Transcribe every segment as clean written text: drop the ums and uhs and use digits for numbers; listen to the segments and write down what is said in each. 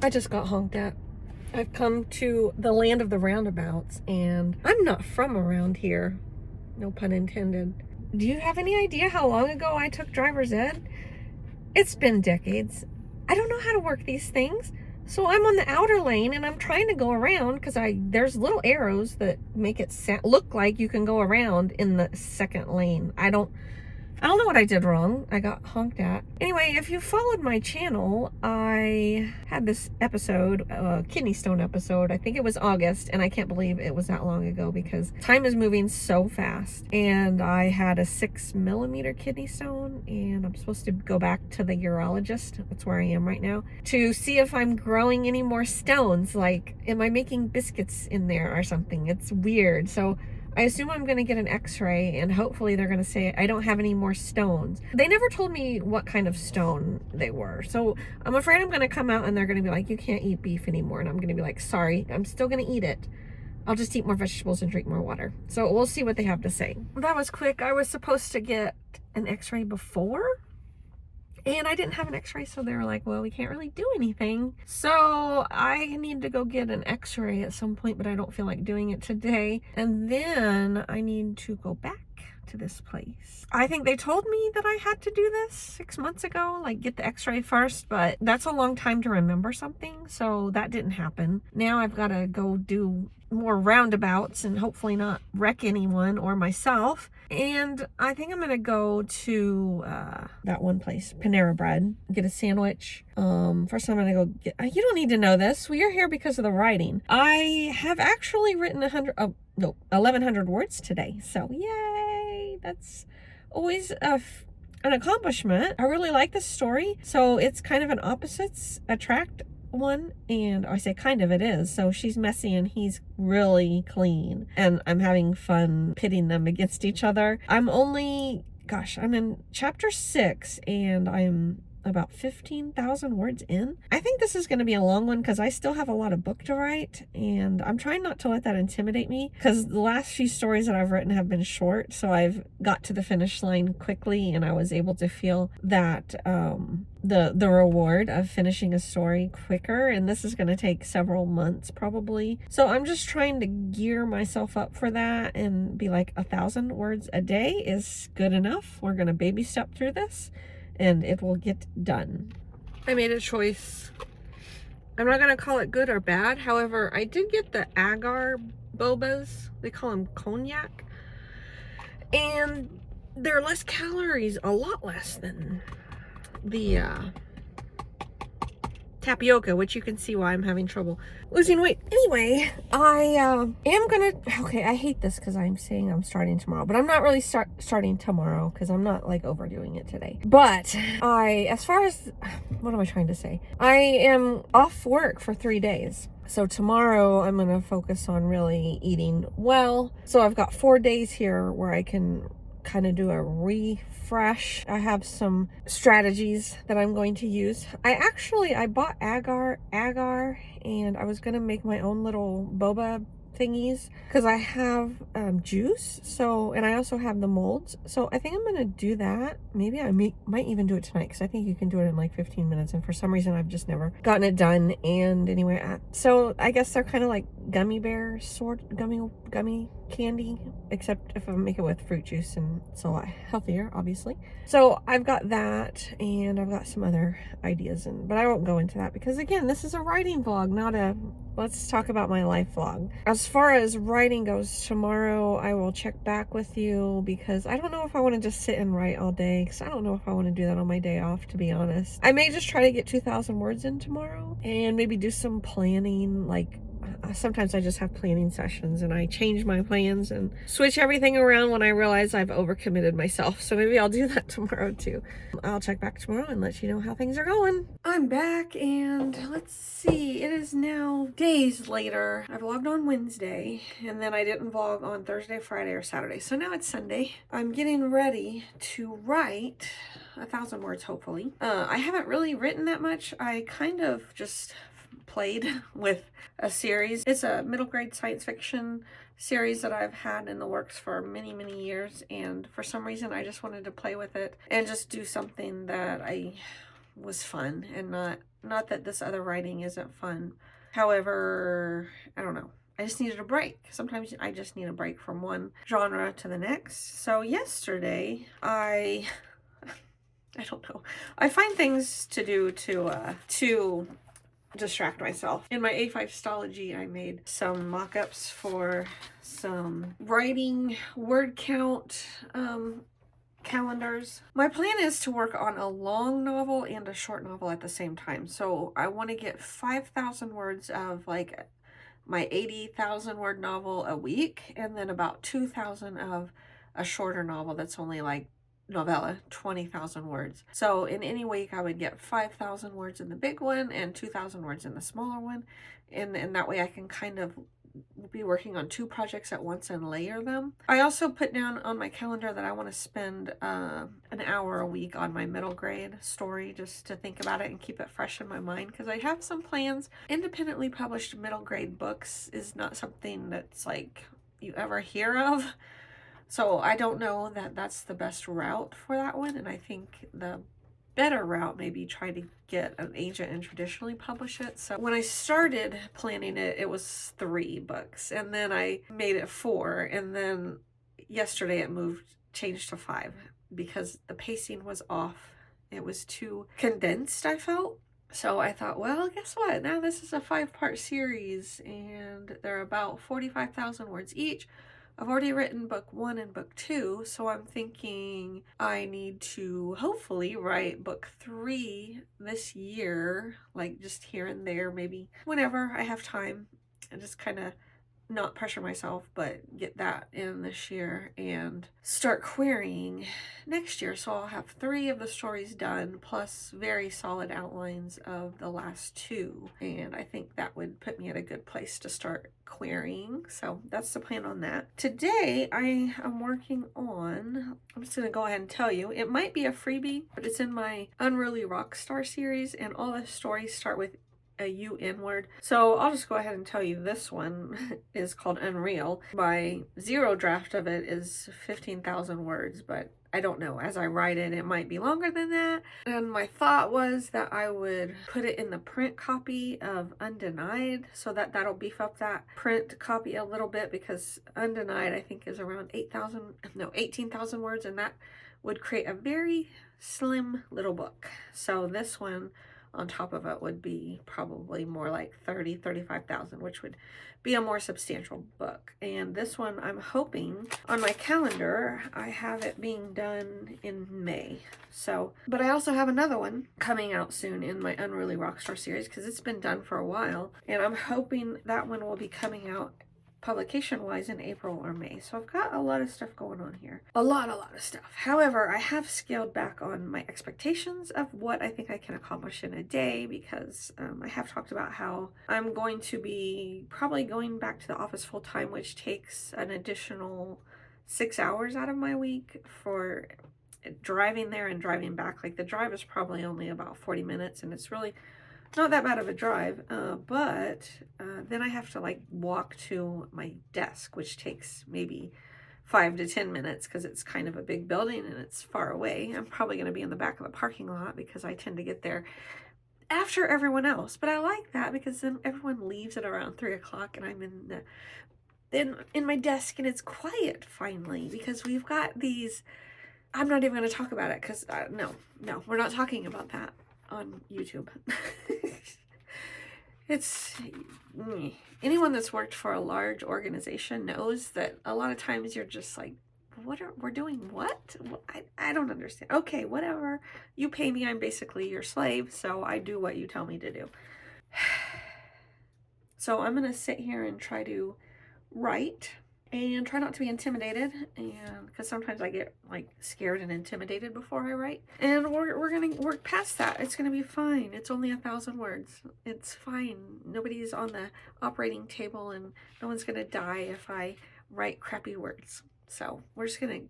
I just got honked at. I've come to the land of the roundabouts, and I'm not from around here. No pun intended. Do you have any idea how long ago I took driver's ed? It's been decades. I don't know how to work these things. So I'm on the outer lane and I'm trying to go around because there's little arrows that make it look like you can go around in the second lane. I don't know what I did wrong. I got honked at. Anyway, if you followed my channel, I had this episode, kidney stone episode. I think it was August, and I can't believe it was that long ago because time is moving so fast. And I had a 6mm kidney stone, and I'm supposed to go back to the urologist. That's where I am right now, to see if I'm growing any more stones. Like, am I making biscuits in there or something? It's weird. So I assume I'm going to get an x-ray, and hopefully they're going to say I don't have any more stones. They never told me what kind of stone they were. So I'm afraid I'm going to come out and they're going to be like, you can't eat beef anymore. And I'm going to be like, sorry, I'm still going to eat it. I'll just eat more vegetables and drink more water. So we'll see what they have to say. That was quick. I was supposed to get an x-ray before, and I didn't have an x-ray, so they were like, well, we can't really do anything. So I need to go get an x-ray at some point, but I don't feel like doing it today. And then I need to go back to this place. I think they told me that I had to do this 6 months ago, like get the x-ray first, but that's a long time to remember something, so that didn't happen. Now I've got to go do more roundabouts and hopefully not wreck anyone or myself. And I think I'm gonna go to that one place, Panera Bread, get a sandwich. First I'm gonna go get, you don't need to know this. We are here because of the writing. I have actually written 1,100 words today. So yay, that's always an accomplishment. I really like this story. So it's kind of an opposites attract one, and I say kind of, it is. So she's messy and he's really clean, and I'm having fun pitting them against each other. I'm in chapter 6 and I'm about 15,000 words in. I think this is going to be a long one because I still have a lot of book to write, and I'm trying not to let that intimidate me because the last few stories that I've written have been short, so I've got to the finish line quickly, and I was able to feel that the reward of finishing a story quicker, and this is going to take several months probably. So I'm just trying to gear myself up for that and be like 1,000 words a day is good enough. We're going to baby step through this, and it will get done. I made a choice. I'm not going to call it good or bad. However, I did get the agar bobas. They call them cognac. And they're less calories, a lot less than the tapioca, which you can see why I'm having trouble losing weight. Anyway, I am gonna, okay, I hate this because I'm saying I'm starting tomorrow, but I'm not really starting tomorrow because I'm not like overdoing it today. But as far as, what am I trying to say? I am off work for 3 days. So tomorrow I'm gonna focus on really eating well. So I've got 4 days here where I can kind of do a refresh. I have some strategies that I'm going to use. I bought agar, and I was going to make my own little boba thingies because I have juice, so, and I also have the molds, so I think I'm gonna do that. Maybe I might even do it tonight because I think you can do it in like 15 minutes, and for some reason I've just never gotten it done. And anyway, so I guess they're kind of like gummy bear gummy candy, except if I make it with fruit juice, and it's a lot healthier, obviously. So I've got that, and I've got some other ideas, but I won't go into that because again, this is a writing vlog, not a let's talk about my life vlog. As far as writing goes, tomorrow I will check back with you because I don't know if I want to just sit and write all day, because I don't know if I want to do that on my day off, to be honest. I may just try to get 2,000 words in tomorrow and maybe do some planning. Like sometimes I just have planning sessions and I change my plans and switch everything around when I realize I've overcommitted myself. So maybe I'll do that tomorrow too. I'll check back tomorrow and let you know how things are going. I'm back, and let's see, it is now days later. I vlogged on Wednesday and then I didn't vlog on Thursday, Friday, or Saturday. So now it's Sunday. I'm getting ready to write 1,000 words, hopefully. I haven't really written that much. I kind of just played with a series. It's a middle grade science fiction series that I've had in the works for many, many years, and for some reason I just wanted to play with it and just do something that I was fun, and not that this other writing isn't fun. However, I don't know. I just needed a break. Sometimes I just need a break from one genre to the next. So yesterday, I don't know. I find things to do to distract myself. In my A5 Stology, I made some mock-ups for some writing word count calendars. My plan is to work on a long novel and a short novel at the same time. So I want to get 5,000 words of like my 80,000 word novel a week, and then about 2,000 of a shorter novel that's only like novella, 20,000 words. So in any week I would get 5,000 words in the big one and 2,000 words in the smaller one. And that way I can kind of be working on 2 projects at once and layer them. I also put down on my calendar that I want to spend an hour a week on my middle grade story, just to think about it and keep it fresh in my mind, because I have some plans. Independently published middle grade books is not something that's like you ever hear of. So I don't know that that's the best route for that one, and I think the better route maybe try to get an agent and traditionally publish it. So when I started planning it, it was 3 books, and then I made it 4, and then yesterday it changed to 5 because the pacing was off. It was too condensed, I felt. So I thought, well, guess what? Now this is a 5-part series, and they're about 45,000 words each. I've already written book 1 and book 2, so I'm thinking I need to hopefully write book 3 this year, like just here and there, maybe whenever I have time, and just kind of not pressure myself, but get that in this year and start querying next year. So I'll have 3 of the stories done, plus very solid outlines of the last 2. And I think that would put me at a good place to start querying. So that's the plan on that. Today I am working on, I'm just going to go ahead and tell you, it might be a freebie, but it's in my Unruly Rockstar series, and all the stories start with a UN word. So I'll just go ahead and tell you this one is called Unreal. My 0 draft of it is 15,000 words, but I don't know. As I write it, it might be longer than that. And my thought was that I would put it in the print copy of Undenied, so that'll beef up that print copy a little bit, because Undenied I think is around 18,000 words, and that would create a very slim little book. So this one on top of it would be probably more like 35,000, which would be a more substantial book. And this one, I'm hoping on my calendar, I have it being done in May. So, but I also have another one coming out soon in my Unruly Rockstar series, because it's been done for a while, and I'm hoping that one will be coming out publication-wise in April or May. So I've got a lot of stuff going on here. A lot of stuff. However, I have scaled back on my expectations of what I think I can accomplish in a day, because I have talked about how I'm going to be probably going back to the office full-time, which takes an additional 6 hours out of my week for driving there and driving back. Like, the drive is probably only about 40 minutes, and it's really not that bad of a drive, but then I have to like walk to my desk, which takes maybe 5 to 10 minutes, because it's kind of a big building and it's far away. I'm probably going to be in the back of the parking lot, because I tend to get there after everyone else. But I like that, because then everyone leaves at around 3 o'clock, and I'm in my desk, and it's quiet finally, because we've got these. I'm not even going to talk about it, because no, we're not talking about that on YouTube. It's anyone that's worked for a large organization knows that a lot of times you're just like, we're doing what? I don't understand. Okay, whatever. You pay me, I'm basically your slave, so I do what you tell me to do. So I'm gonna sit here and try to write, and try not to be intimidated, and because sometimes I get like scared and intimidated before I write, and we're gonna work past that. It's gonna be fine. It's only 1,000 words. It's fine. Nobody's on the operating table, and no one's gonna die if I write crappy words. So we're just gonna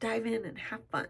dive in and have fun.